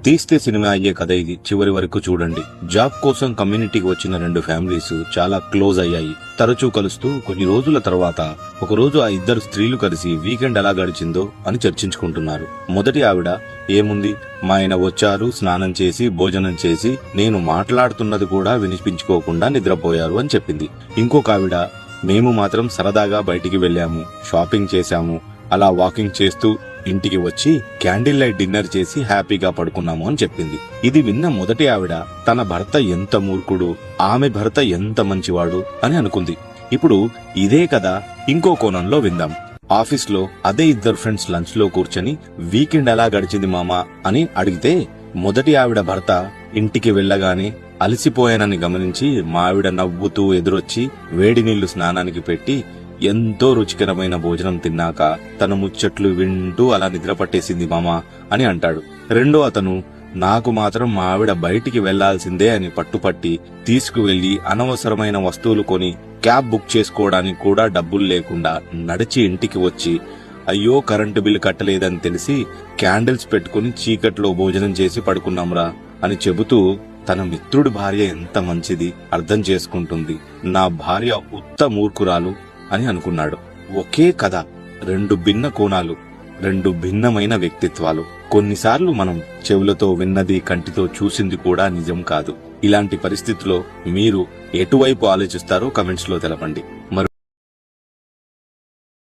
తీస్తే సినిమా అయ్యే కథ ఇది. చివరి వరకు చూడండి. జాబ్ కోసం కమ్యూనిటీకి వచ్చిన రెండు ఫ్యామిలీస్ చాలా క్లోజ్ అయ్యాయి. తరచూ కలుస్తూ కొన్ని రోజుల తర్వాత ఒకరోజు ఆ ఇద్దరు స్త్రీలు కలిసి వీకెండ్ ఎలా గడిచిందో అని చర్చించుకుంటున్నారు. మొదటి ఆవిడ, ఏముంది, మా ఆయన వచ్చారు, స్నానం చేసి భోజనం చేసి నేను మాట్లాడుతున్నది కూడా వినిపించుకోకుండా నిద్రపోయారు అని చెప్పింది. ఇంకొక ఆవిడ, మేము మాత్రం సరదాగా బయటికి వెళ్లాము, షాపింగ్ చేశాము, అలా వాకింగ్ చేస్తూ ఇంటికి వచ్చి క్యాండిల్ లైట్ డిన్నర్ చేసి హ్యాపీగా పడుకున్నాము అని చెప్పింది. ఇది విన్న మొదటి ఆవిడ తన భర్త ఎంత మూర్ఖుడు, ఆమె భర్త ఎంత మంచివాడు అని అనుకుంది. ఇప్పుడు ఇదే కథ ఇంకో కోణంలో విందాం. ఆఫీస్ లో అదే ఇద్దరు ఫ్రెండ్స్ లంచ్ లో కూర్చొని వీకెండ్ ఎలా గడిచింది మామా అని అడిగితే మొదటి ఆవిడ భర్త ఇంటికి వెళ్లగానే అలసిపోయానని గమనించి మా ఆవిడ నవ్వుతూ ఎదురొచ్చి వేడి నీళ్లు స్నానానికి పెట్టి ఎంతో రుచికరమైన భోజనం తిన్నాక తన ముచ్చట్లు వింటూ అలా నిద్ర పట్టేసింది మామా అని అంటాడు. రెండో అతను, నాకు మాత్రం మా ఆవిడ బయటికి వెళ్లాల్సిందే అని పట్టుపట్టి తీసుకువెళ్లి అనవసరమైన వస్తువులు కొని క్యాబ్ బుక్ చేసుకోవడానికి కూడా డబ్బులు లేకుండా నడిచి ఇంటికి వచ్చి అయ్యో కరెంటు బిల్లు కట్టలేదని తెలిసి క్యాండిల్స్ పెట్టుకుని చీకట్లో భోజనం చేసి పడుకున్నాంరా అని చెబుతూ తన మిత్రుడి భార్య ఎంత మంచిది, అర్థం చేసుకుంటుంది, నా భార్య ఉత్త మూర్ఖురాలు అని అనుకున్నాడు. ఒకే కథ, రెండు భిన్న కోణాలు, రెండు భిన్నమైన వ్యక్తిత్వాలు. కొన్నిసార్లు మనం చెవులతో విన్నది, కంటితో చూసింది కూడా నిజం కాదు. ఇలాంటి పరిస్థితిలో మీరు ఎటువైపు ఆలోచిస్తారో కమెంట్స్ లో తెలపండి.